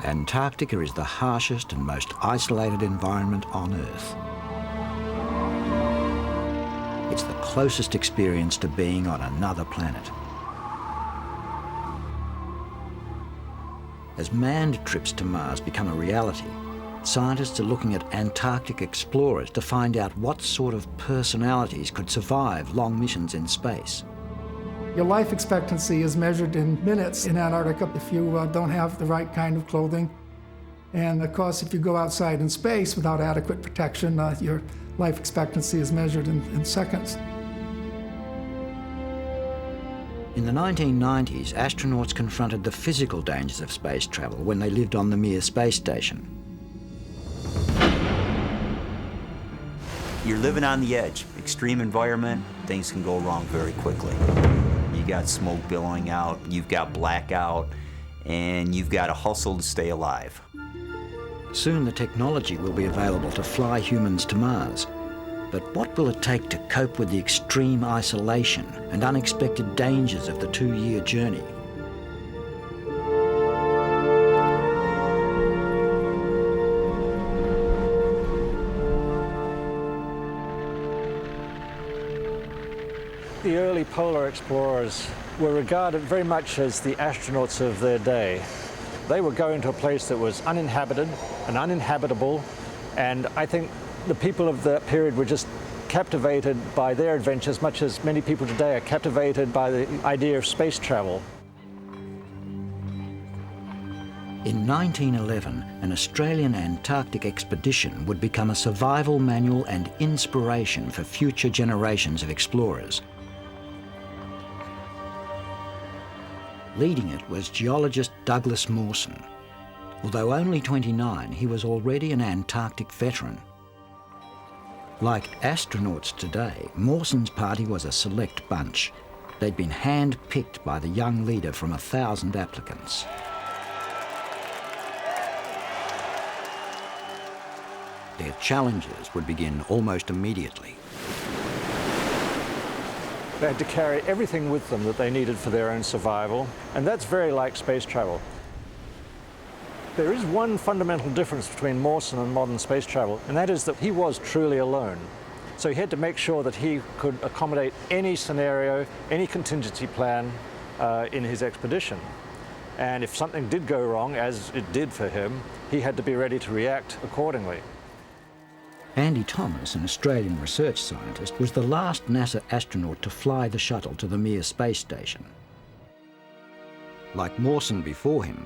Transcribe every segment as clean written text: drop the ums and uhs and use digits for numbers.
Antarctica is the harshest and most isolated environment on Earth. It's the closest experience to being on another planet. As manned trips to Mars become a reality, scientists are looking at Antarctic explorers to find out what sort of personalities could survive long missions in space. Your life expectancy is measured in minutes in Antarctica if you don't have the right kind of clothing. And of course, if you go outside in space without adequate protection, your life expectancy is measured in seconds. In the 1990s, astronauts confronted the physical dangers of space travel when they lived on the Mir space station. You're living on the edge. Extreme environment, things can go wrong very quickly. You got smoke billowing out, you've got blackout, and you've got to hustle to stay alive. Soon the technology will be available to fly humans to Mars. But what will it take to cope with the extreme isolation and unexpected dangers of the 2-year journey? The early polar explorers were regarded very much as the astronauts of their day. They were going to a place that was uninhabited and uninhabitable, and I think the people of that period were just captivated by their adventures, much as many people today are captivated by the idea of space travel. In 1911, an Australian Antarctic expedition would become a survival manual and inspiration for future generations of explorers. Leading it was geologist Douglas Mawson. Although only 29, he was already an Antarctic veteran. Like astronauts today, Mawson's party was a select bunch. They'd been hand-picked by the young leader from 1,000 applicants. Their challenges would begin almost immediately. They had to carry everything with them that they needed for their own survival, and that's very like space travel. There is one fundamental difference between Mawson and modern space travel, and that is that he was truly alone. So he had to make sure that he could accommodate any scenario, any contingency plan in his expedition. And if something did go wrong, as it did for him, he had to be ready to react accordingly. Andy Thomas, an Australian research scientist, was the last NASA astronaut to fly the shuttle to the Mir space station. Like Mawson before him,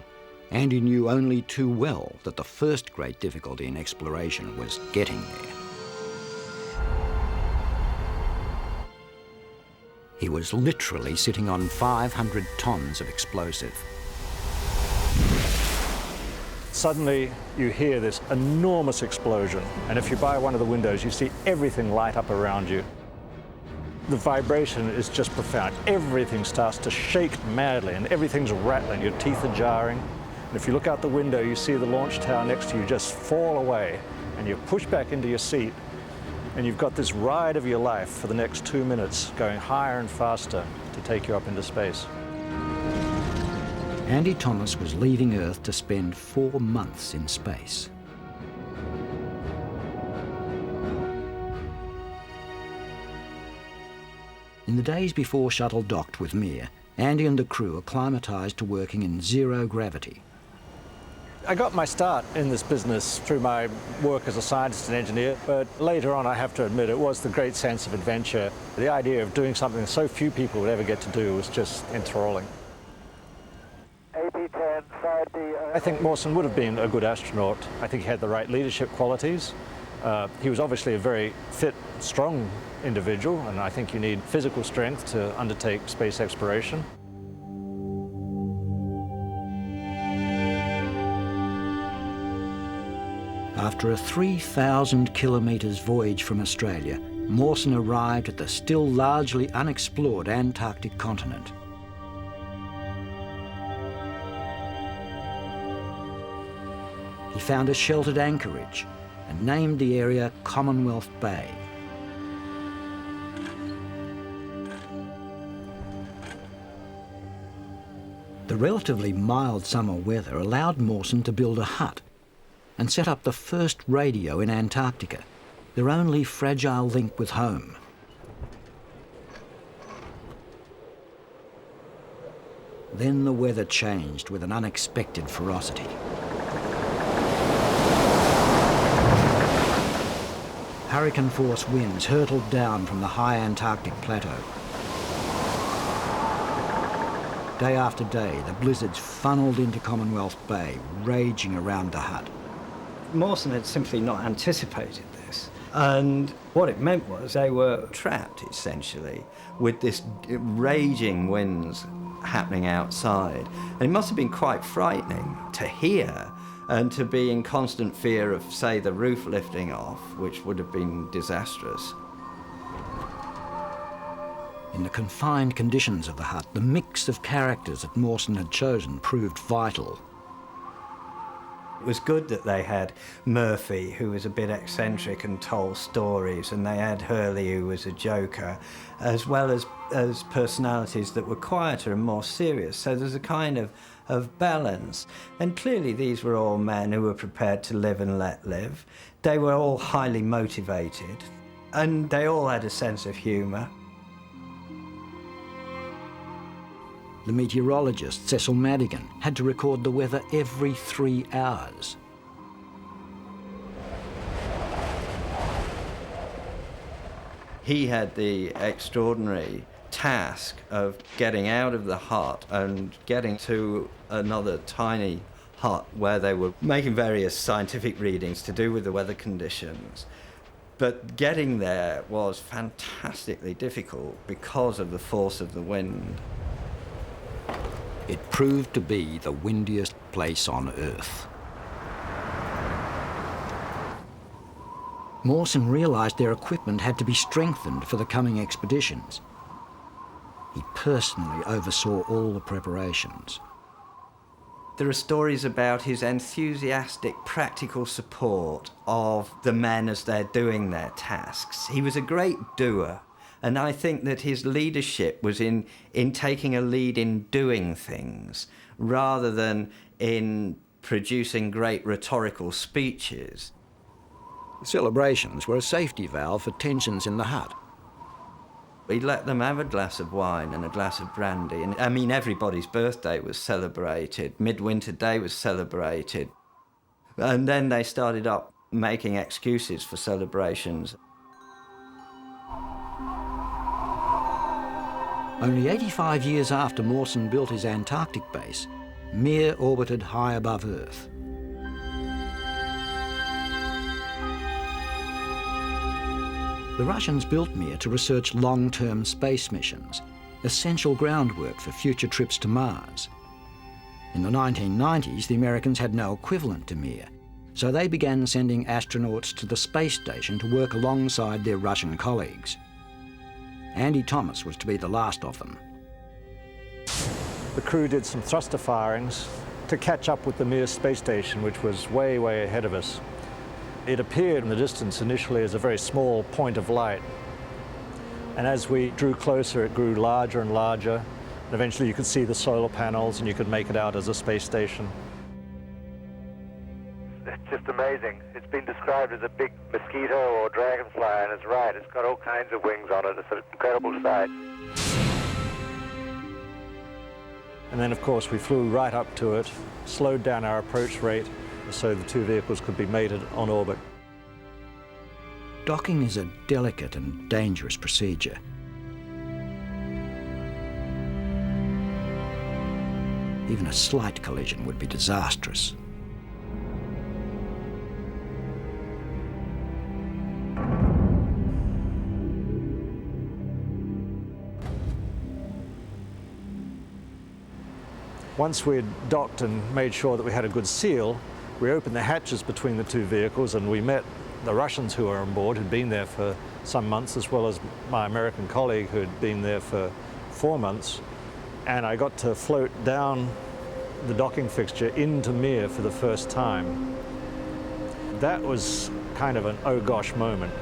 Andy knew only too well that the first great difficulty in exploration was getting there. He was literally sitting on 500 tons of explosive. Suddenly, you hear this enormous explosion, and if you're by one of the windows, you see everything light up around you. The vibration is just profound. Everything starts to shake madly, and everything's rattling. Your teeth are jarring. And if you look out the window, you see the launch tower next to you just fall away, and you push back into your seat, and you've got this ride of your life for the next 2 minutes, going higher and faster to take you up into space. Andy Thomas was leaving Earth to spend 4 months in space. In the days before shuttle docked with Mir, Andy and the crew acclimatised to working in zero gravity. I got my start in this business through my work as a scientist and engineer, but later on, I have to admit, it was the great sense of adventure. The idea of doing something so few people would ever get to do was just enthralling. I think Mawson would have been a good astronaut. I think he had the right leadership qualities. He was obviously a very fit, strong individual, and I think you need physical strength to undertake space exploration. After a 3,000 kilometres voyage from Australia, Mawson arrived at the still largely unexplored Antarctic continent. He found a sheltered anchorage and named the area Commonwealth Bay. The relatively mild summer weather allowed Mawson to build a hut and set up the first radio in Antarctica, their only fragile link with home. Then the weather changed with an unexpected ferocity. Hurricane-force winds hurtled down from the high Antarctic plateau. Day after day, the blizzards funneled into Commonwealth Bay, raging around the hut. Mawson had simply not anticipated this. And what it meant was they were trapped, essentially, with this raging winds happening outside. And it must have been quite frightening to hear and to be in constant fear of, say, the roof lifting off, which would have been disastrous. In the confined conditions of the hut, the mix of characters that Mawson had chosen proved vital. It was good that they had Murphy, who was a bit eccentric and told stories, and they had Hurley, who was a joker, as well as personalities that were quieter and more serious. So there's a kind of balance. And clearly these were all men who were prepared to live and let live. They were all highly motivated, and they all had a sense of humour. The meteorologist, Cecil Madigan, had to record the weather every 3 hours. He had the extraordinary task of getting out of the hut and getting to another tiny hut where they were making various scientific readings to do with the weather conditions. But getting there was fantastically difficult because of the force of the wind. It proved to be the windiest place on Earth. Mawson realised their equipment had to be strengthened for the coming expeditions. He personally oversaw all the preparations. There are stories about his enthusiastic, practical support of the men as they're doing their tasks. He was a great doer. And I think that his leadership was in taking a lead in doing things rather than in producing great rhetorical speeches. Celebrations were a safety valve for tensions in the hut. We let them have a glass of wine and a glass of brandy. And I mean, everybody's birthday was celebrated. Midwinter Day was celebrated. And then they started up making excuses for celebrations. Only 85 years after Mawson built his Antarctic base, Mir orbited high above Earth. The Russians built Mir to research long-term space missions, essential groundwork for future trips to Mars. In the 1990s, the Americans had no equivalent to Mir, so they began sending astronauts to the space station to work alongside their Russian colleagues. Andy Thomas was to be the last of them. The crew did some thruster firings to catch up with the Mir space station, which was way, way ahead of us. It appeared in the distance initially as a very small point of light. And as we drew closer, it grew larger and larger. And eventually you could see the solar panels and you could make it out as a space station. It's just amazing. It's been described as a big mosquito or dragonfly, and it's right. It's got all kinds of wings on it. It's an incredible sight. And then, of course, we flew right up to it, slowed down our approach rate so the two vehicles could be mated on orbit. Docking is a delicate and dangerous procedure. Even a slight collision would be disastrous. Once we'd docked and made sure that we had a good seal, we opened the hatches between the two vehicles and we met the Russians who were on board, who'd been there for some months, as well as my American colleague who'd been there for 4 months. And I got to float down the docking fixture into Mir for the first time. That was kind of an oh gosh moment.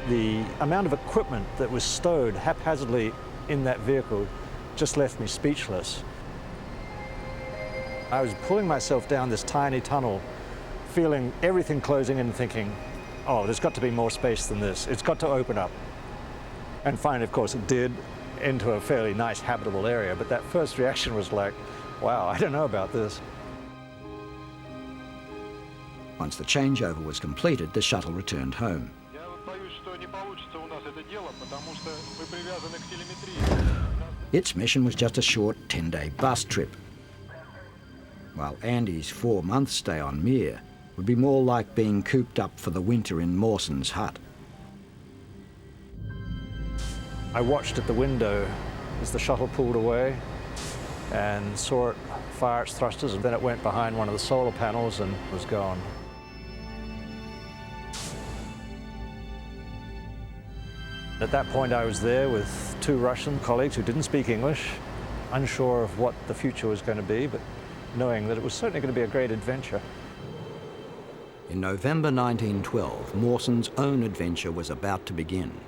The amount of equipment that was stowed haphazardly in that vehicle just left me speechless. I was pulling myself down this tiny tunnel, feeling everything closing in and thinking, oh, there's got to be more space than this. It's got to open up. And finally, of course, it did, into a fairly nice habitable area. But that first reaction was like, wow, I don't know about this. Once the changeover was completed, the shuttle returned home. Its mission was just a short 10-day bus trip, while Andy's 4-month stay on Mir would be more like being cooped up for the winter in Mawson's hut. I watched at the window as the shuttle pulled away and saw it fire its thrusters, and then it went behind one of the solar panels and was gone. At that point, I was there with 2 Russian colleagues who didn't speak English, unsure of what the future was going to be, but knowing that it was certainly going to be a great adventure. In November 1912, Mawson's own adventure was about to begin.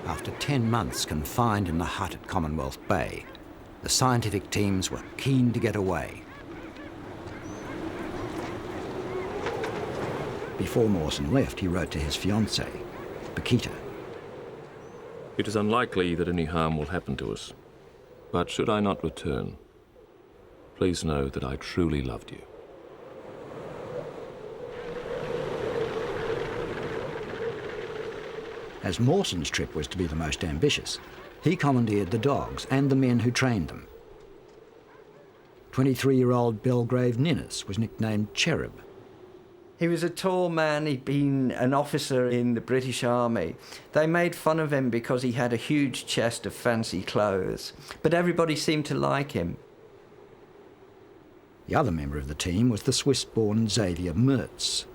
After 10 months confined in the hut at Commonwealth Bay, the scientific teams were keen to get away. Before Mawson left, he wrote to his fiancée, Paquita. It is unlikely that any harm will happen to us, but should I not return, please know that I truly loved you. As Mawson's trip was to be the most ambitious, he commandeered the dogs and the men who trained them. 23-year-old Belgrave Ninnis was nicknamed Cherub. He was a tall man. He'd been an officer in the British Army. They made fun of him because he had a huge chest of fancy clothes, but everybody seemed to like him. The other member of the team was the Swiss-born Xavier Mertz.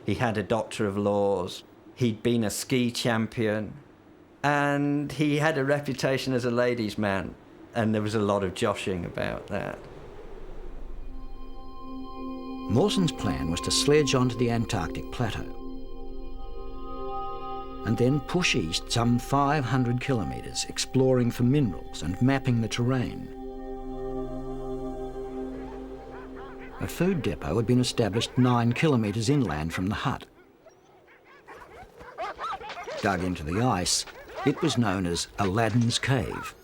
He had a Doctor of Laws. He'd been a ski champion, and he had a reputation as a ladies' man, and there was a lot of joshing about that. Mawson's plan was to sledge onto the Antarctic plateau and then push east some 500 kilometres, exploring for minerals and mapping the terrain. A food depot had been established 9 kilometres inland from the hut. Dug into the ice, it was known as Aladdin's Cave.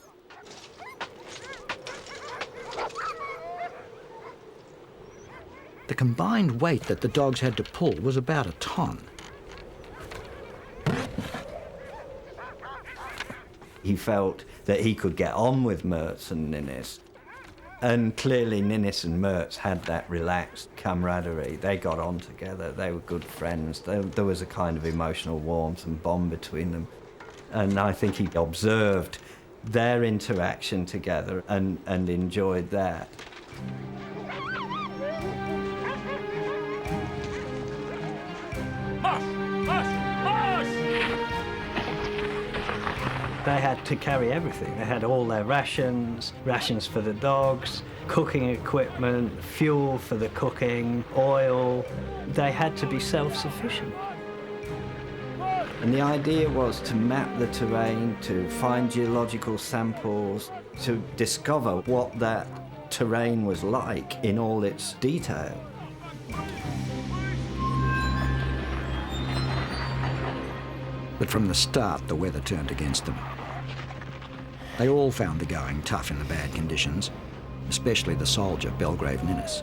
The combined weight that the dogs had to pull was about a ton. He felt that he could get on with Mertz and Ninnis. And clearly Ninnis and Mertz had that relaxed camaraderie. They got on together. They were good friends. There was a kind of emotional warmth and bond between them. And I think he observed their interaction together and enjoyed that. They had to carry everything. They had all their rations for the dogs, cooking equipment, fuel for the cooking, oil. They had to be self-sufficient. And the idea was to map the terrain, to find geological samples, to discover what that terrain was like in all its detail. But from the start, the weather turned against them. They all found the going tough in the bad conditions, especially the soldier, Belgrave Ninnis.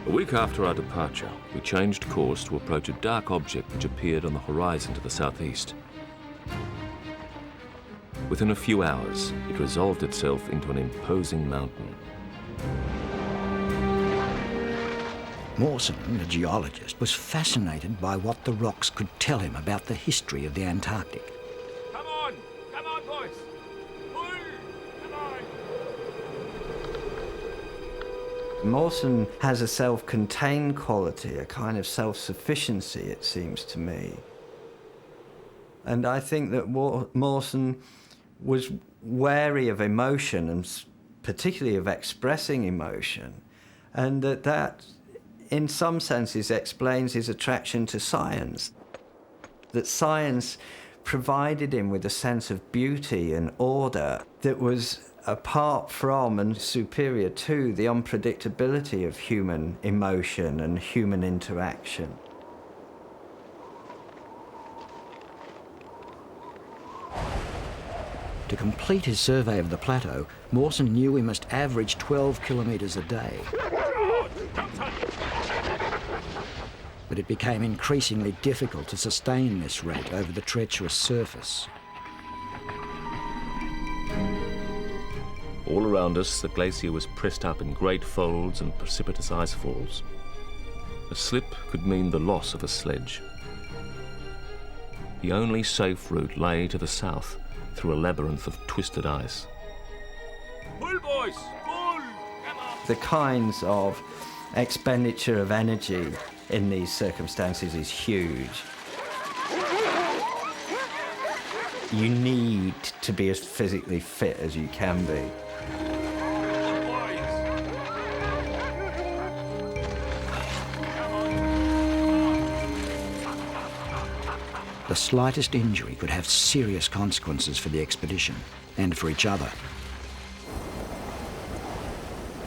A week after our departure, we changed course to approach a dark object which appeared on the horizon to the southeast. Within a few hours, it resolved itself into an imposing mountain. Mawson, the geologist, was fascinated by what the rocks could tell him about the history of the Antarctic. Come on, boys! Pull! Come on! Mawson has a self-contained quality, a kind of self-sufficiency, it seems to me. And I think that Mawson was wary of emotion, and particularly of expressing emotion, and that in some senses explains his attraction to science. That science provided him with a sense of beauty and order that was apart from and superior to the unpredictability of human emotion and human interaction. To complete his survey of the plateau, Mawson knew he must average 12 kilometres a day. But it became increasingly difficult to sustain this rate over the treacherous surface. All around us, the glacier was pressed up in great folds and precipitous ice falls. A slip could mean the loss of a sledge. The only safe route lay to the south, through a labyrinth of twisted ice. Pull, boys! Pull! Come on! The kinds of expenditure of energy in these circumstances is huge. You need to be as physically fit as you can be. The slightest injury could have serious consequences for the expedition and for each other.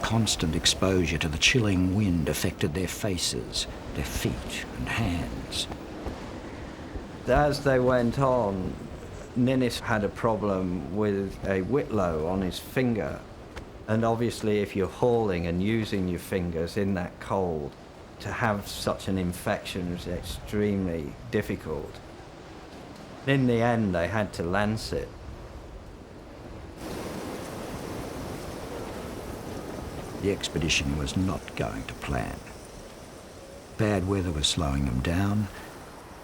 Constant exposure to the chilling wind affected their faces, their feet and hands. As they went on, Ninnis had a problem with a whitlow on his finger. And obviously if you're hauling and using your fingers in that cold, to have such an infection is extremely difficult. In the end, they had to lance it. The expedition was not going to plan. Bad weather was slowing them down,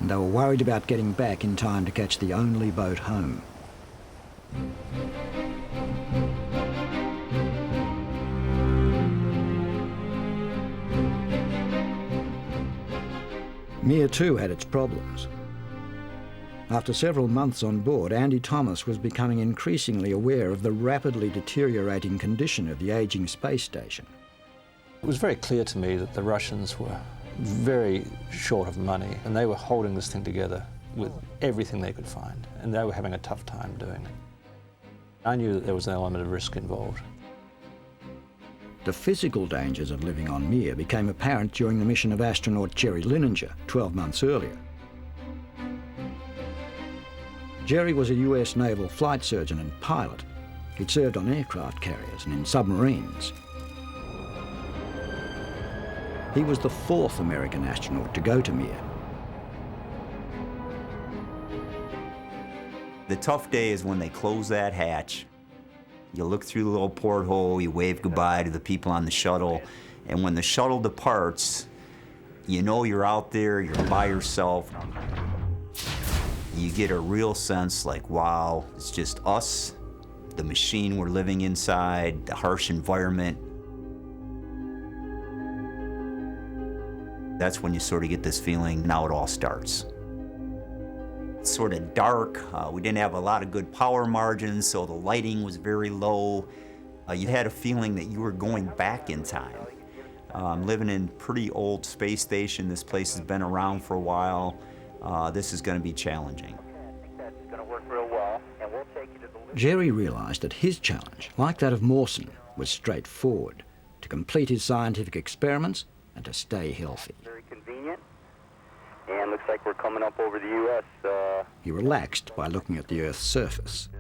and they were worried about getting back in time to catch the only boat home. Mir too had its problems. After several months on board, Andy Thomas was becoming increasingly aware of the rapidly deteriorating condition of the ageing space station. It was very clear to me that the Russians were very short of money, and they were holding this thing together with everything they could find, and they were having a tough time doing it. I knew that there was an element of risk involved. The physical dangers of living on Mir became apparent during the mission of astronaut Jerry Lininger 12 months earlier. Jerry was a US naval flight surgeon and pilot. He'd served on aircraft carriers and in submarines. He was the fourth American astronaut to go to Mir. The tough day is when they close that hatch. You look through the little porthole, you wave goodbye to the people on the shuttle, and when the shuttle departs, you know you're out there, you're by yourself. You get a real sense like, wow, it's just us, the machine we're living inside, the harsh environment. That's when you sort of get this feeling, now it all starts. It's sort of dark. We didn't have a lot of good power margins, so the lighting was very low. You had a feeling that you were going back in time. Living in a pretty old space station, this place has been around for a while. This is going to be challenging. Jerry realised that his challenge, like that of Mawson, was straightforward: to complete his scientific experiments and to stay healthy. Very convenient, and looks like we're coming up over the U.S. He relaxed by looking at the Earth's surface.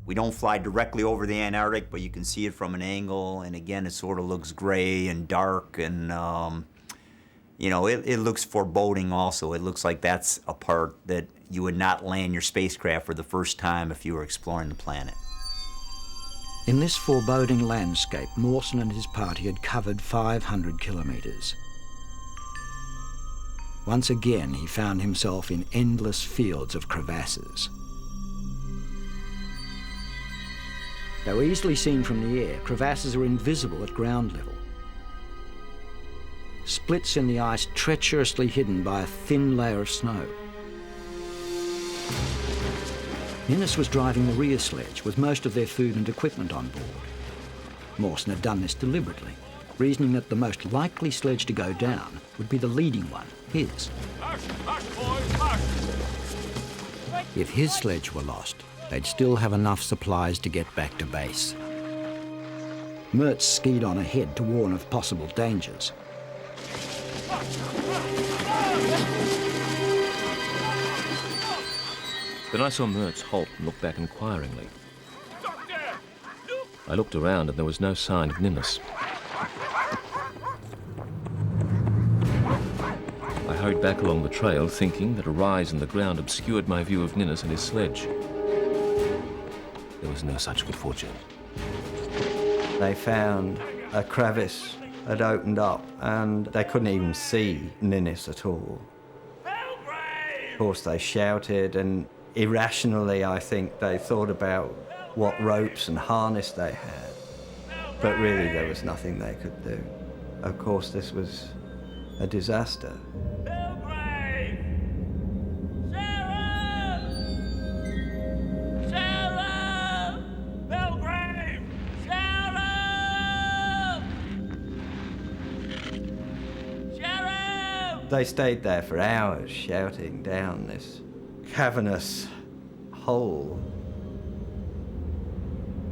We don't fly directly over the Antarctic, but you can see it from an angle, and again, it sort of looks gray and dark, and you know, it looks foreboding also. It looks like that's a part that you would not land your spacecraft for the first time if you were exploring the planet. In this foreboding landscape, Mawson and his party had covered 500 kilometres. Once again, he found himself in endless fields of crevasses. Though easily seen from the air, crevasses are invisible at ground level. Splits in the ice treacherously hidden by a thin layer of snow. Ninnis was driving the rear sledge with most of their food and equipment on board. Mawson had done this deliberately. reasoning that the most likely sledge to go down would be the leading one, his. Hush, hush, boys, hush. If his sledge were lost, they'd still have enough supplies to get back to base. Mertz skied on ahead to warn of possible dangers. Then I saw Mertz halt and look back inquiringly. I looked around and there was no sign of Ninnis. I hurried back along the trail, thinking that a rise in the ground obscured my view of Ninnis and his sledge. There was no such good fortune. They found a crevice had opened up and they couldn't even see Ninnis at all. Of course, they shouted, and irrationally, I think, they thought about what ropes and harness they had. But really, there was nothing they could do. Of course, this was a disaster. They stayed there for hours, shouting down this cavernous hole.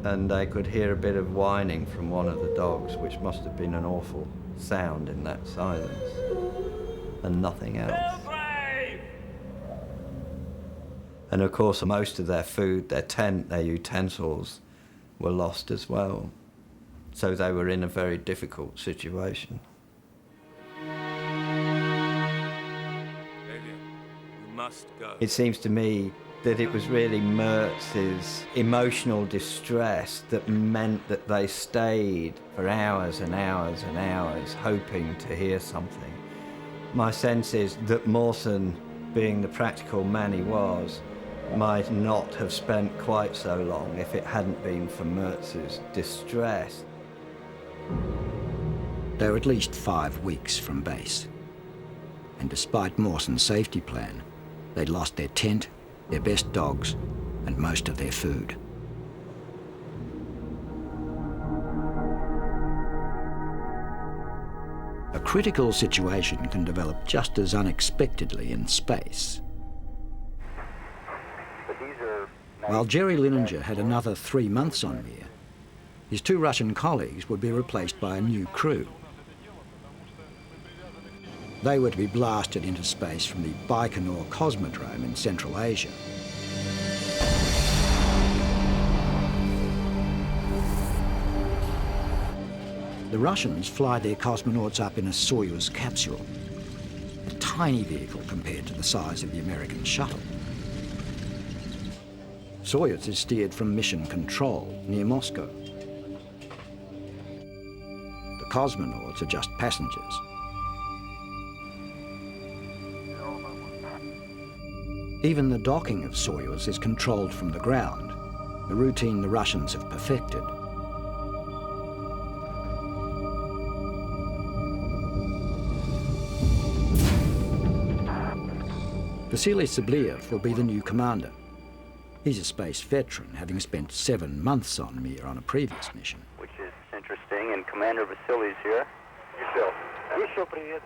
And they could hear a bit of whining from one of the dogs, which must have been an awful sound in that silence, and nothing else. And of course, most of their food, their tent, their utensils were lost as well. So they were in a very difficult situation. It seems to me that it was really Mertz's emotional distress that meant that they stayed for hours and hours and hours hoping to hear something. My sense is that Mawson, being the practical man he was, might not have spent quite so long if it hadn't been for Mertz's distress. They're at least 5 weeks from base. And despite Mawson's safety plan, they'd lost their tent, their best dogs, and most of their food. A critical situation can develop just as unexpectedly in space. While Jerry Lininger had another 3 months on Mir, his 2 Russian colleagues would be replaced by a new crew. They were to be blasted into space from the Baikonur Cosmodrome in Central Asia. The Russians fly their cosmonauts up in a Soyuz capsule, a tiny vehicle compared to the size of the American shuttle. Soyuz is steered from Mission Control near Moscow. The cosmonauts are just passengers. Even the docking of Soyuz is controlled from the ground, a routine the Russians have perfected. Vasily Sabliev will be the new commander. He's a space veteran, having spent 7 months on Mir on a previous mission. Which is interesting, and Commander Vasily's here. Еще привет.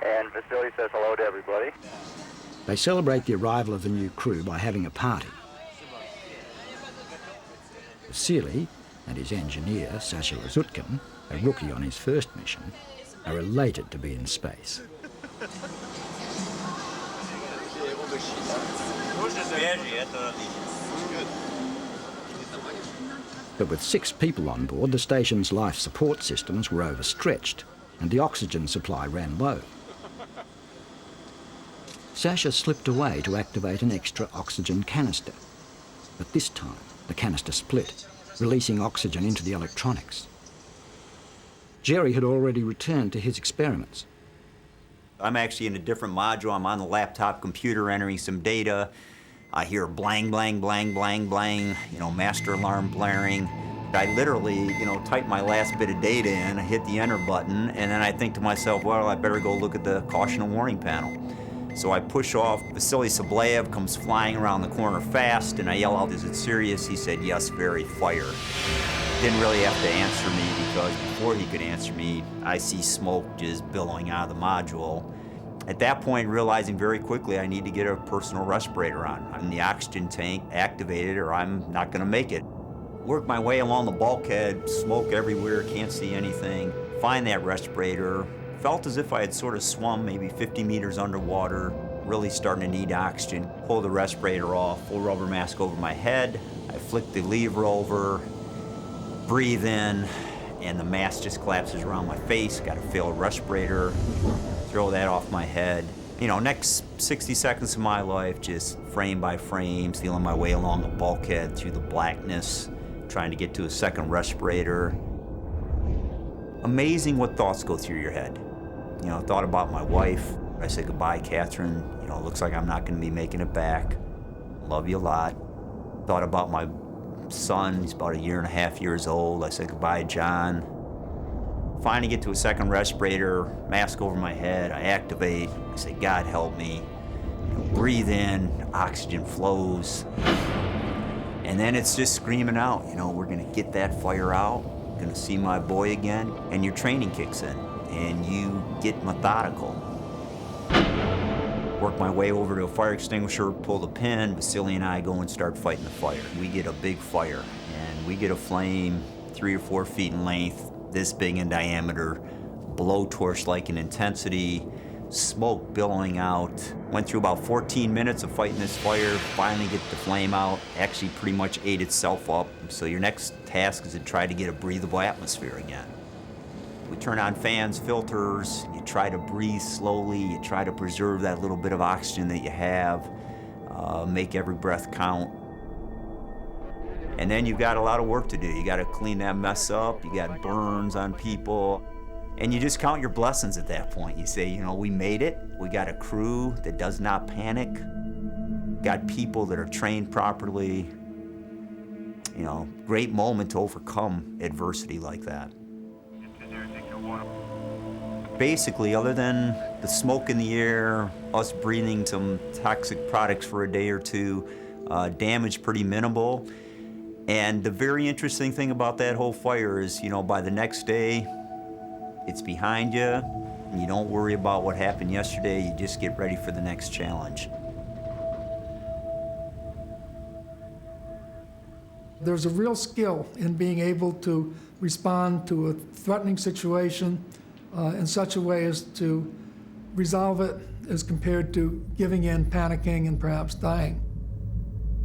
And Vasily says hello to everybody. They celebrate the arrival of the new crew by having a party. Vasily and his engineer, Sasha Razutkin, a rookie on his first mission, are elated to be in space. But with 6 people on board, the station's life support systems were overstretched and the oxygen supply ran low. Sasha slipped away to activate an extra oxygen canister, but this time the canister split, releasing oxygen into the electronics. Jerry had already returned to his experiments. I'm actually in a different module. I'm on the laptop computer entering some data. I hear blang, blang, blang, blang, blang, master alarm blaring. I literally, type my last bit of data in, I hit the enter button, and then I think to myself, well, I better go look at the caution and warning panel. So I push off. Vasily Sabliev comes flying around the corner fast, and I yell out, "Is it serious?" He said, "Yes, very, fire." Didn't really have to answer me because before he could answer me, I see smoke just billowing out of the module. At that point, realizing very quickly I need to get a personal respirator on. I'm in the oxygen tank activated or I'm not gonna make it. Work my way along the bulkhead, smoke everywhere, can't see anything. Find that respirator. Felt as if I had sort of swum maybe 50 meters underwater, really starting to need oxygen. Pull the respirator off, full rubber mask over my head. I flick the lever over, breathe in, and the mask just collapses around my face. Got to fill a respirator, throw that off my head. You know, next 60 seconds of my life, just frame by frame, feeling my way along the bulkhead through the blackness, trying to get to a second respirator. Amazing what thoughts go through your head. You know, thought about my wife. I said, goodbye, Catherine. You know, it looks like I'm not gonna be making it back. Love you a lot. Thought about my son, he's about 1.5 years old. I said, goodbye, John. Finally get to a second respirator, mask over my head, I activate. I say, God help me. You know, breathe in, oxygen flows. And then it's just screaming out, you know, we're gonna get that fire out, gonna see my boy again, and your training kicks in, and you get methodical. Work my way over to a fire extinguisher, pull the pin, Vasily and I go and start fighting the fire. We get a big fire, and we get a flame 3 or 4 feet in length, this big in diameter, blowtorch-like in intensity, smoke billowing out. Went through about 14 minutes of fighting this fire, finally get the flame out, actually pretty much ate itself up. So your next task is to try to get a breathable atmosphere again. We turn on fans, filters, you try to breathe slowly, you try to preserve that little bit of oxygen that you have, make every breath count. And then you've got a lot of work to do. You gotta clean that mess up, you got burns on people. And you just count your blessings at that point. You say, you know, we made it. We got a crew that does not panic. Got people that are trained properly. You know, great moment to overcome adversity like that. Basically, other than the smoke in the air, us breathing some toxic products for a day or two, damage pretty minimal. And the very interesting thing about that whole fire is, you know, by the next day, it's behind you, and you don't worry about what happened yesterday, you just get ready for the next challenge. There's a real skill in being able to respond to a threatening situation in such a way as to resolve it as compared to giving in, panicking, and perhaps dying.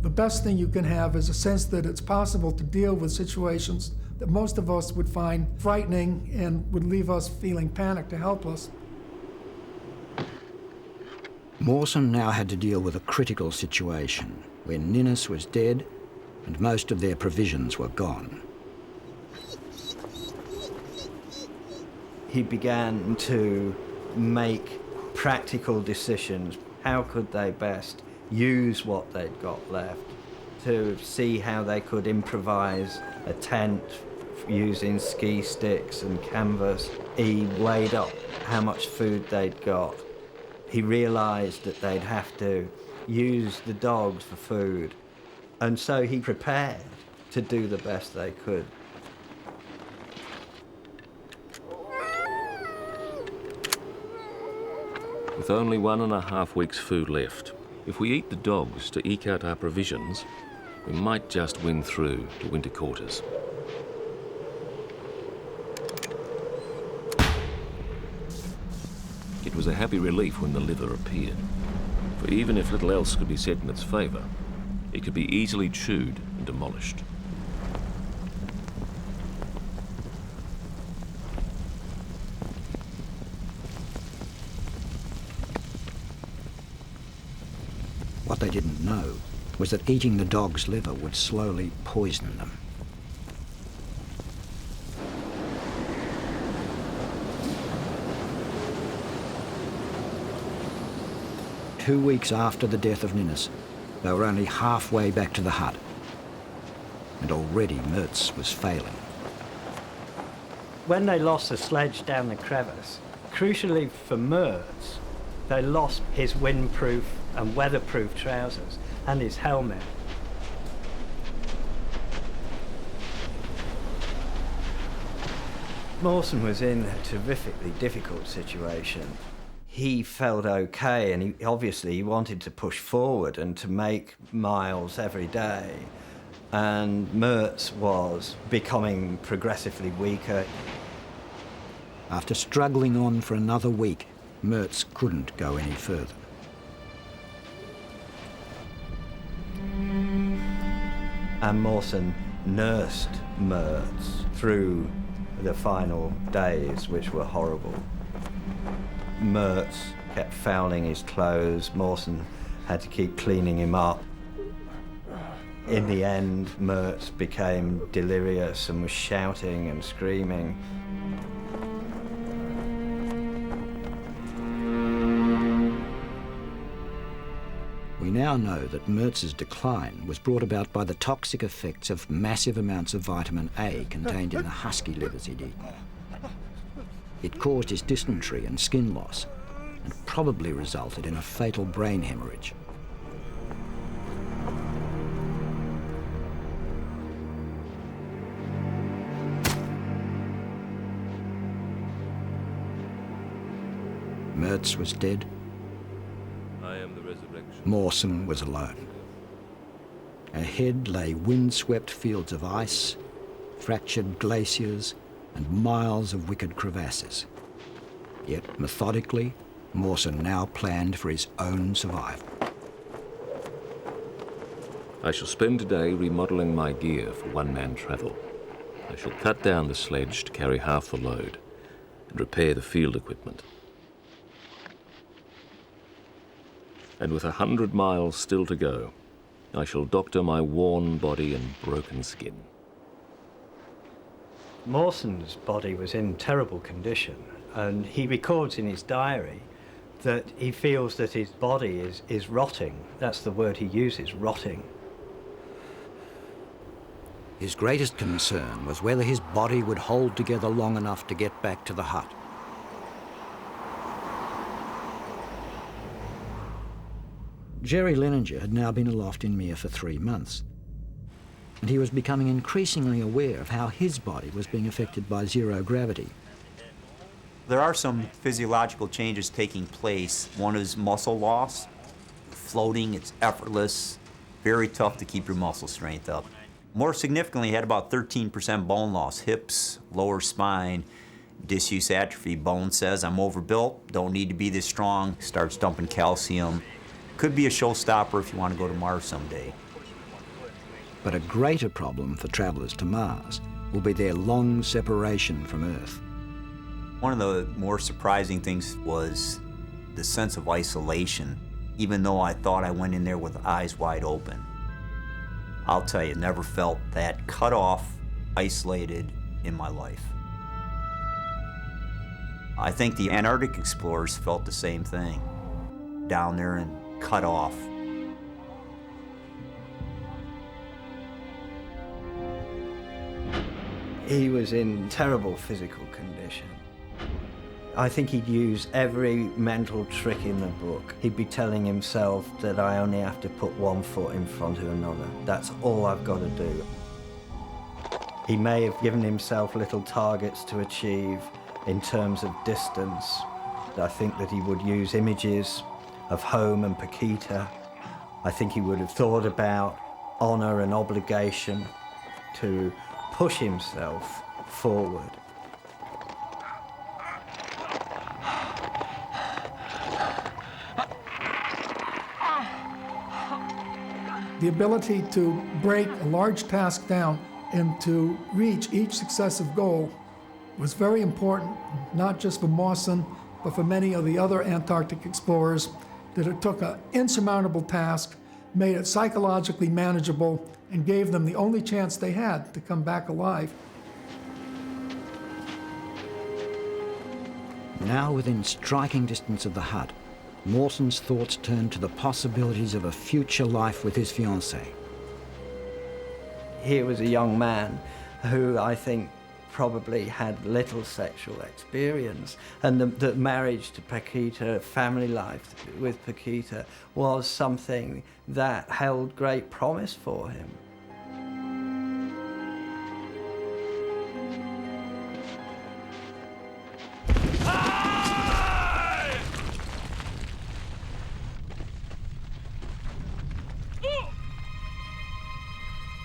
The best thing you can have is a sense that it's possible to deal with situations that most of us would find frightening and would leave us feeling panicked or helpless. Mawson now had to deal with a critical situation where Ninnis was dead and most of their provisions were gone. He began to make practical decisions. How could they best use what they'd got left, to see how they could improvise a tent using ski sticks and canvas. He weighed up how much food they'd got. He realized that they'd have to use the dogs for food. And so he prepared to do the best they could. With only 1.5 weeks' food left, if we eat the dogs to eke out our provisions, we might just win through to winter quarters. It was a happy relief when the liver appeared, for even if little else could be said in its favour, it could be easily chewed and demolished. What they didn't know was that eating the dog's liver would slowly poison them. Two weeks after the death of Ninnis, they were only halfway back to the hut, and already Mertz was failing. When they lost the sledge down the crevice, crucially for Mertz, they lost his windproof and weatherproof trousers and his helmet. Mawson was in a terrifically difficult situation. He felt okay, and he obviously wanted to push forward and to make miles every day. And Mertz was becoming progressively weaker. After struggling on for another week, Mertz couldn't go any further. And Mawson nursed Mertz through the final days, which were horrible. Mertz kept fouling his clothes. Mawson had to keep cleaning him up. In the end, Mertz became delirious and was shouting and screaming. We now know that Mertz's decline was brought about by the toxic effects of massive amounts of vitamin A contained in the husky livers he'd eaten. It caused his dysentery and skin loss, and probably resulted in a fatal brain hemorrhage. Mertz was dead. I am the resurrection. Mawson was alone. Ahead lay windswept fields of ice, fractured glaciers, and miles of wicked crevasses. Yet, methodically, Mawson now planned for his own survival. I shall spend today remodeling my gear for one-man travel. I shall cut down the sledge to carry half the load and repair the field equipment. And with 100 miles still to go, I shall doctor my worn body and broken skin. Mawson's body was in terrible condition, and he records in his diary that he feels that his body is rotting. That's the word he uses, rotting. His greatest concern was whether his body would hold together long enough to get back to the hut. Jerry Leninger had now been aloft in Mir for 3 months, and he was becoming increasingly aware of how his body was being affected by zero gravity. There are some physiological changes taking place. One is muscle loss. Floating, it's effortless, very tough to keep your muscle strength up. More significantly, he had about 13% bone loss, hips, lower spine, disuse atrophy. Bone says, I'm overbuilt, don't need to be this strong, starts dumping calcium. Could be a showstopper if you want to go to Mars someday. But a greater problem for travelers to Mars will be their long separation from Earth. One of the more surprising things was the sense of isolation, even though I thought I went in there with eyes wide open. I'll tell you, never felt that cut off, isolated in my life. I think the Antarctic explorers felt the same thing, down there and cut off. He was in terrible physical condition. I think he'd use every mental trick in the book. He'd be telling himself that I only have to put one foot in front of another. That's all I've got to do. He may have given himself little targets to achieve in terms of distance. I think that he would use images of home and Paquita. I think he would have thought about honor and obligation to push himself forward. The ability to break a large task down and to reach each successive goal was very important, not just for Mawson, but for many of the other Antarctic explorers, that it took an insurmountable task, made it psychologically manageable, and gave them the only chance they had to come back alive. Now within striking distance of the hut, Mawson's thoughts turned to the possibilities of a future life with his fiancée. Here was a young man who I think probably had little sexual experience, and the marriage to Paquita, family life with Paquita, was something that held great promise for him.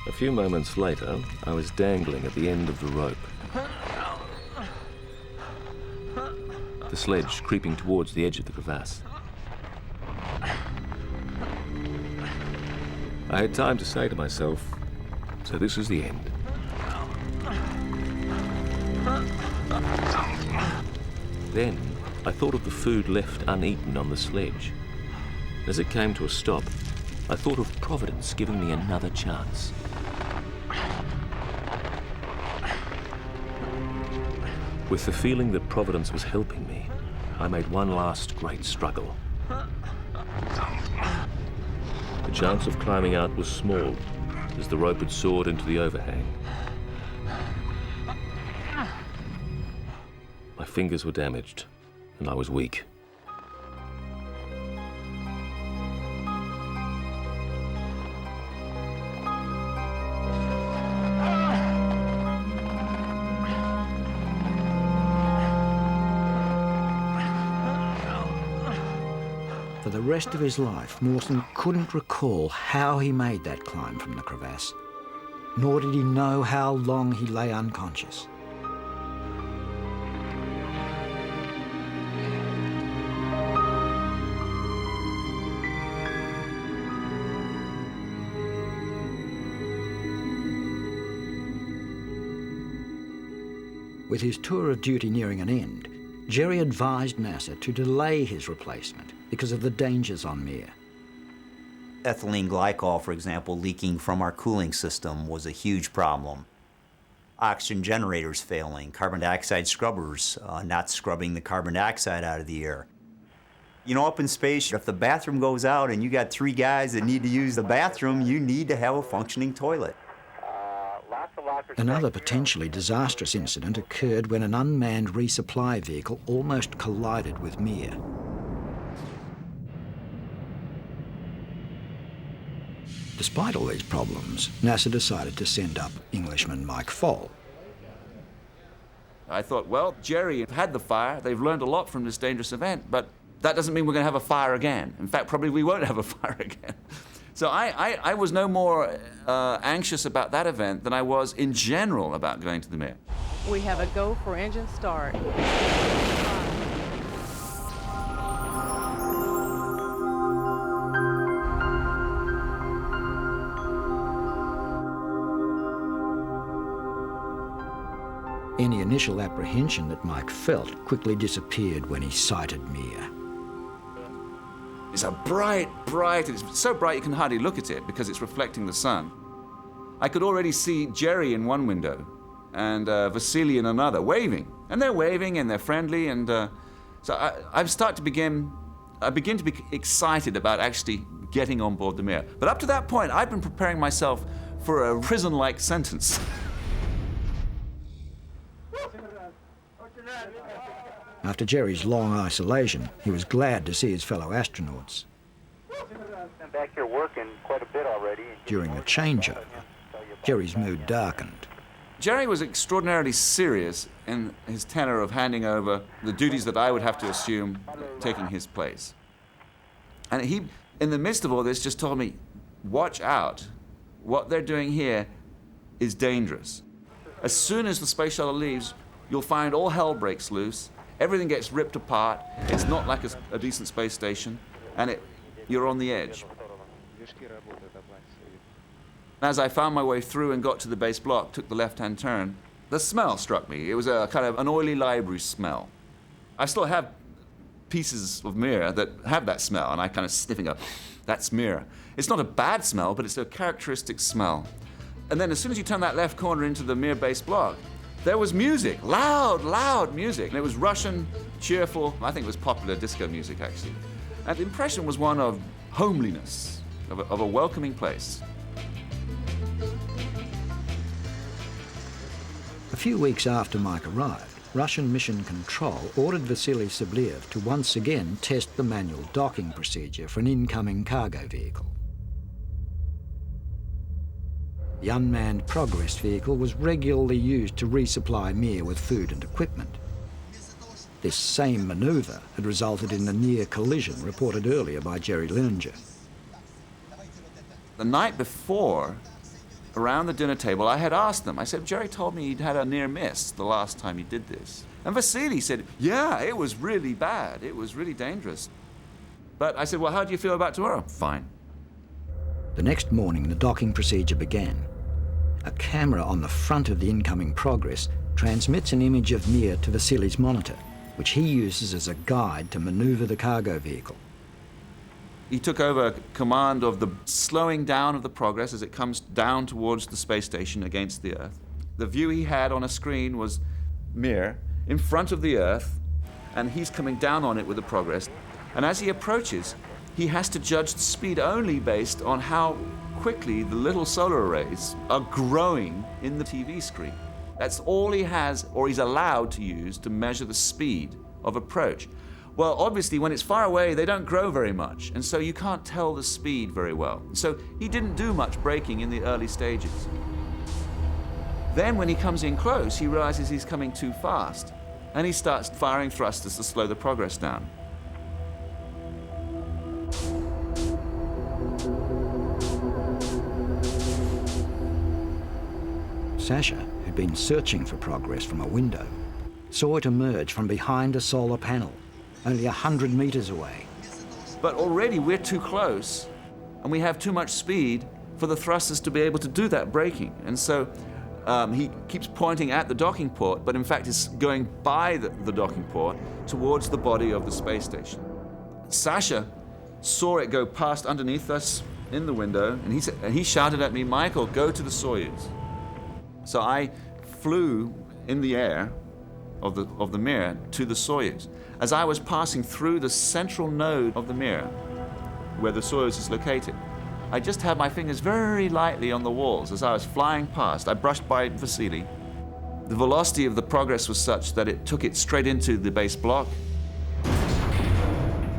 A few moments later, I was dangling at the end of the rope. The sledge creeping towards the edge of the crevasse. I had time to say to myself, so this is the end. Then I thought of the food left uneaten on the sledge. As it came to a stop, I thought of Providence giving me another chance. With the feeling that Providence was helping me, I made one last great struggle. The chance of climbing out was small, as the rope had soared into the overhang. My fingers were damaged, and I was weak. For the rest of his life, Mawson couldn't recall how he made that climb from the crevasse, nor did he know how long he lay unconscious. With his tour of duty nearing an end, Jerry advised NASA to delay his replacement because of the dangers on Mir. Ethylene glycol, for example, leaking from our cooling system was a huge problem. Oxygen generators failing, carbon dioxide scrubbers not scrubbing the carbon dioxide out of the air. You know, up in space, if the bathroom goes out and you got 3 guys that need to use the bathroom, you need to have a functioning toilet. Another potentially disastrous incident occurred when an unmanned resupply vehicle almost collided with Mir. Despite all these problems, NASA decided to send up Englishman Mike Foll. I thought, well, Jerry had the fire. They've learned a lot from this dangerous event, but that doesn't mean we're going to have a fire again. In fact, probably we won't have a fire again. So I was no more anxious about that event than I was in general about going to the Mir. We have a go for engine start. Any initial apprehension that Mike felt quickly disappeared when he sighted Mir. It's a bright, it's so bright you can hardly look at it because it's reflecting the sun. I could already see Jerry in one window and Vasily in another, waving. And they're waving and they're friendly, and so I begin to be excited about actually getting on board the Mir. But up to that point, I've been preparing myself for a prison-like sentence. After Jerry's long isolation, he was glad to see his fellow astronauts. I'm back here working quite a bit already. During the changeover, Jerry's mood darkened. Jerry was extraordinarily serious in his tenor of handing over the duties that I would have to assume, taking his place. And he, in the midst of all this, just told me, watch out. What they're doing here is dangerous. As soon as the space shuttle leaves, you'll find all hell breaks loose. Everything gets ripped apart. It's not like a decent space station, and you're on the edge. As I found my way through and got to the base block, took the left-hand turn, the smell struck me. It was a kind of an oily library smell. I still have pieces of Mir that have that smell, and I kind of sniffing up, that's Mir. It's not a bad smell, but it's a characteristic smell. And then as soon as you turn that left corner into the Mir base block, there was music, loud music. And it was Russian, cheerful, I think it was popular disco music, actually. And the impression was one of homeliness, of a welcoming place. A few weeks after Mike arrived, Russian Mission Control ordered Vasily Sabliev to once again test the manual docking procedure for an incoming cargo vehicle. The unmanned Progress vehicle was regularly used to resupply Mir with food and equipment. This same manoeuvre had resulted in the near collision reported earlier by Jerry Lininger. The night before, around the dinner table, I had asked them, I said, Jerry told me he'd had a near miss the last time he did this. And Vasily said, yeah, it was really bad. It was really dangerous. But I said, well, how do you feel about tomorrow? Fine. The next morning, the docking procedure began. A camera on the front of the incoming Progress transmits an image of Mir to Vasily's monitor, which he uses as a guide to maneuver the cargo vehicle. He took over command of the slowing down of the Progress as it comes down towards the space station against the Earth. The view he had on a screen was Mir in front of the Earth, and he's coming down on it with the Progress. And as he approaches, he has to judge the speed only based on how quickly the little solar arrays are growing in the TV screen. That's all he has, or he's allowed to use, to measure the speed of approach. Well, obviously, when it's far away, they don't grow very much, and so you can't tell the speed very well. So he didn't do much braking in the early stages. Then when he comes in close, he realizes he's coming too fast, and he starts firing thrusters to slow the Progress down. Sasha, who'd been searching for Progress from a window, saw it emerge from behind a solar panel, only 100 meters away. But already we're too close, and we have too much speed for the thrusters to be able to do that braking. And so he keeps pointing at the docking port, but in fact is going by the docking port towards the body of the space station. Sasha saw it go past underneath us in the window, and he shouted at me, Michael, go to the Soyuz. So I flew in the air of the Mir to the Soyuz. As I was passing through the central node of the Mir, where the Soyuz is located, I just had my fingers very lightly on the walls as I was flying past. I brushed by Vasily. The velocity of the Progress was such that it took it straight into the base block,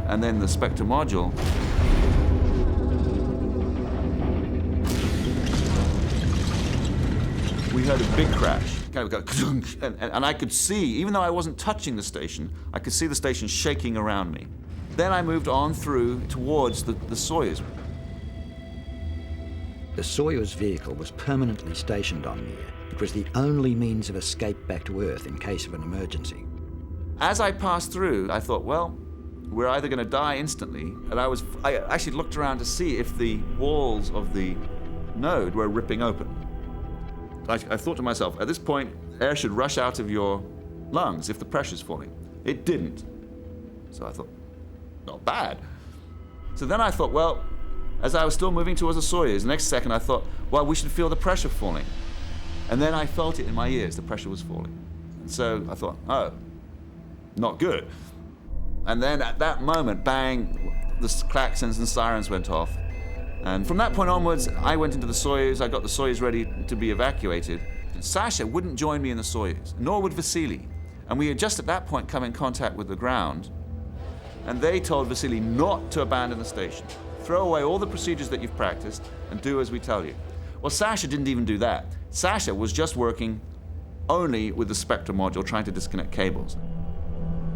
and then the Spectre module. We heard a big crash, kind of go, and I could see, even though I wasn't touching the station, I could see the station shaking around me. Then I moved on through towards the Soyuz. The Soyuz vehicle was permanently stationed on Mir. It was the only means of escape back to Earth in case of an emergency. As I passed through, I thought, well, we're either going to die instantly, and I actually looked around to see if the walls of the node were ripping open. I thought to myself, at this point, air should rush out of your lungs if the pressure's falling. It didn't. So I thought, not bad. So then I thought, well, as I was still moving towards the Soyuz, the next second I thought, well, we should feel the pressure falling. And then I felt it in my ears, the pressure was falling. And so I thought, oh, not good. And then at that moment, bang, the klaxons and sirens went off. And from that point onwards, I went into the Soyuz. I got the Soyuz ready to be evacuated. And Sasha wouldn't join me in the Soyuz, nor would Vasily. And we had just at that point come in contact with the ground. And they told Vasily not to abandon the station. Throw away all the procedures that you've practiced and do as we tell you. Well, Sasha didn't even do that. Sasha was just working only with the Spectre module, trying to disconnect cables.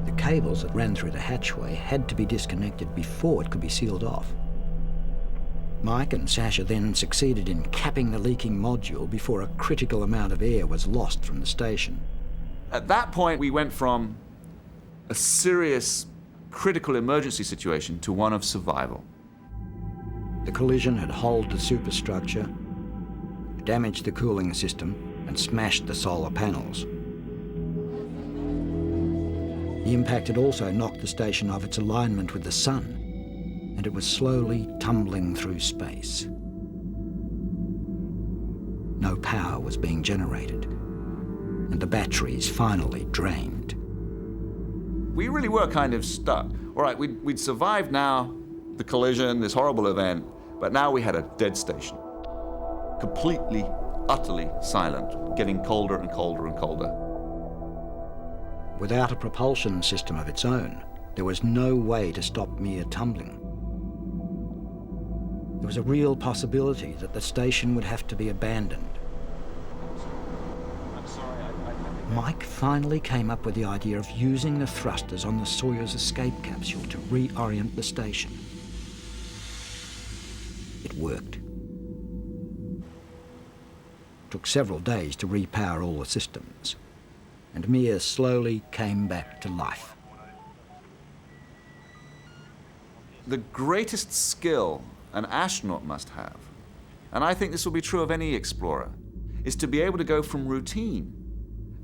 The cables that ran through the hatchway had to be disconnected before it could be sealed off. Mike and Sasha then succeeded in capping the leaking module before a critical amount of air was lost from the station. At that point, we went from a serious, critical emergency situation to one of survival. The collision had holed the superstructure, damaged the cooling system, and smashed the solar panels. The impact had also knocked the station off its alignment with the sun, and it was slowly tumbling through space. No power was being generated, and the batteries finally drained. We really were kind of stuck. All right, we'd survived now the collision, this horrible event, but now we had a dead station. Completely, utterly silent, getting colder and colder and colder. Without a propulsion system of its own, there was no way to stop Mir tumbling. There was a real possibility that the station would have to be abandoned. I'm sorry, Mike finally came up with the idea of using the thrusters on the Soyuz escape capsule to reorient the station. It worked. took several days to repower all the systems, and Mir slowly came back to life. The greatest skill an astronaut must have, and I think this will be true of any explorer, is to be able to go from routine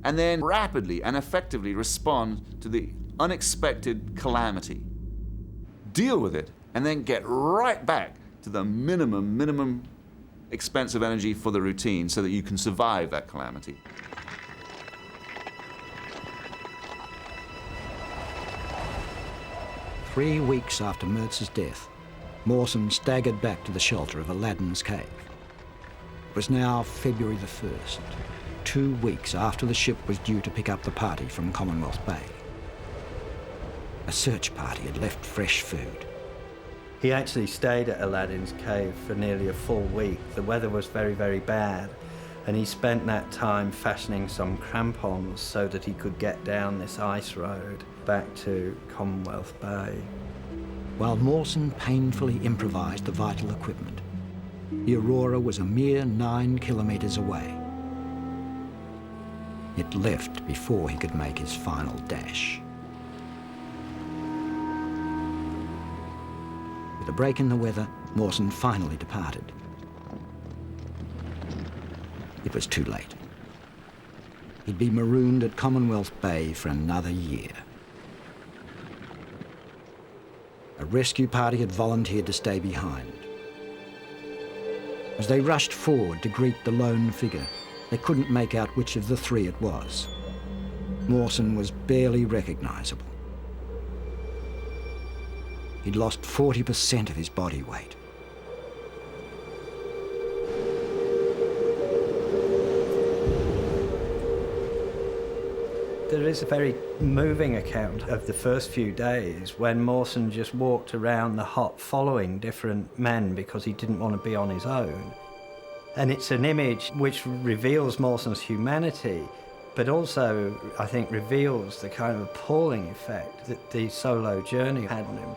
and then rapidly and effectively respond to the unexpected calamity. Deal with it, and then get right back to the minimum expense of energy for the routine so that you can survive that calamity. 3 weeks after Mertz's death, Mawson staggered back to the shelter of Aladdin's cave. It was now February the 1st, 2 weeks after the ship was due to pick up the party from Commonwealth Bay. A search party had left fresh food. He actually stayed at Aladdin's cave for nearly a full week. The weather was very, very bad, and he spent that time fashioning some crampons so that he could get down this ice road back to Commonwealth Bay. While Mawson painfully improvised the vital equipment, the Aurora was a mere 9 kilometres away. It left before he could make his final dash. With a break in the weather, Mawson finally departed. It was too late. He'd be marooned at Commonwealth Bay for another year. A rescue party had volunteered to stay behind. As they rushed forward to greet the lone figure, they couldn't make out which of the three it was. Mawson was barely recognisable. He'd lost 40% of his body weight. There is a very moving account of the first few days when Mawson just walked around the hut following different men because he didn't want to be on his own. And it's an image which reveals Mawson's humanity, but also, I think, reveals the kind of appalling effect that the solo journey had on him.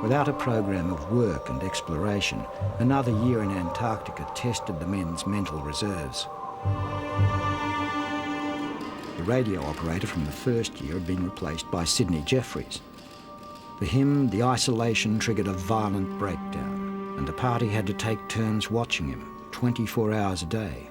Without a program of work and exploration, another year in Antarctica tested the men's mental reserves. The radio operator from the first year had been replaced by Sidney Jeffries. For him, the isolation triggered a violent breakdown, and the party had to take turns watching him 24 hours a day.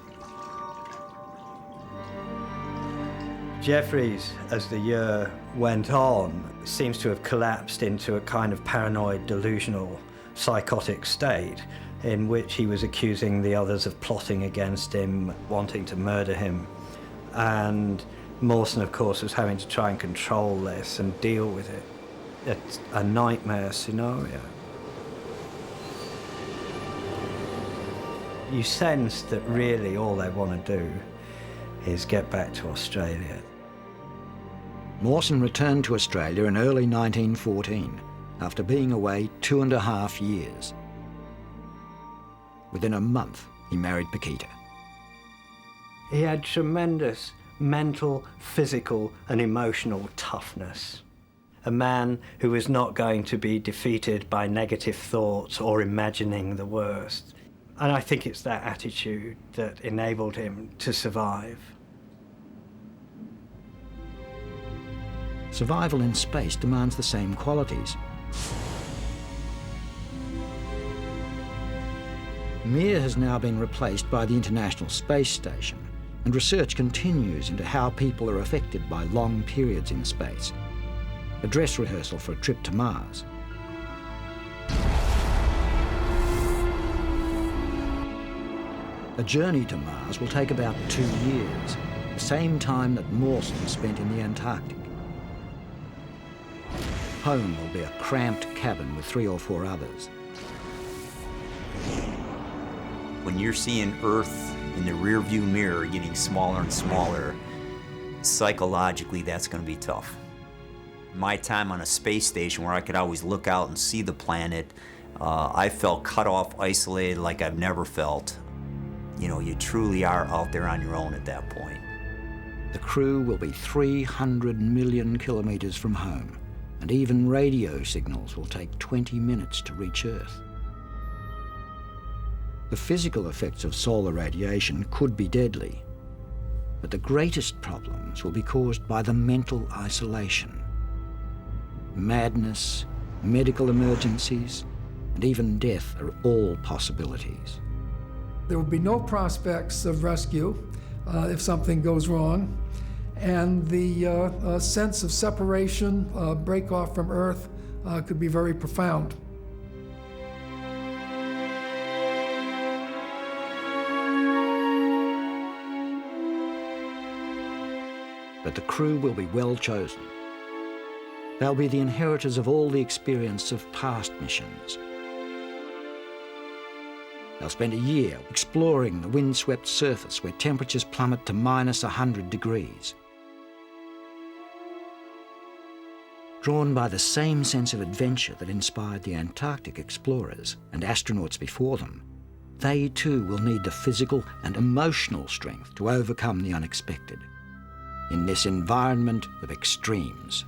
Jeffries, as the year went on, seems to have collapsed into a kind of paranoid, delusional, psychotic state in which he was accusing the others of plotting against him, wanting to murder him. And Mawson, of course, was having to try and control this and deal with it. It's a nightmare scenario. You sense that really all they want to do is get back to Australia. Mawson returned to Australia in early 1914, after being away 2.5 years. Within a month, he married Paquita. He had tremendous mental, physical, and emotional toughness. A man who was not going to be defeated by negative thoughts or imagining the worst. And I think it's that attitude that enabled him to survive. Survival in space demands the same qualities. Mir has now been replaced by the International Space Station, and research continues into how people are affected by long periods in space. A dress rehearsal for a trip to Mars. A journey to Mars will take about 2 years, the same time that Mawson spent in the Antarctic. Home will be a cramped cabin with 3 or 4 others. When you're seeing Earth in the rearview mirror getting smaller and smaller, psychologically that's going to be tough. My time on a space station where I could always look out and see the planet, I felt cut off, isolated like I've never felt. You know, you truly are out there on your own at that point. The crew will be 300 million kilometres from home, and even radio signals will take 20 minutes to reach Earth. The physical effects of solar radiation could be deadly, but the greatest problems will be caused by the mental isolation. Madness, medical emergencies, and even death are all possibilities. There will be no prospects of rescue if something goes wrong, and the sense of separation, break off from Earth, could be very profound. But the crew will be well chosen. They'll be the inheritors of all the experience of past missions. They'll spend a year exploring the windswept surface where temperatures plummet to minus 100 degrees. Drawn by the same sense of adventure that inspired the Antarctic explorers and astronauts before them, they too will need the physical and emotional strength to overcome the unexpected in this environment of extremes.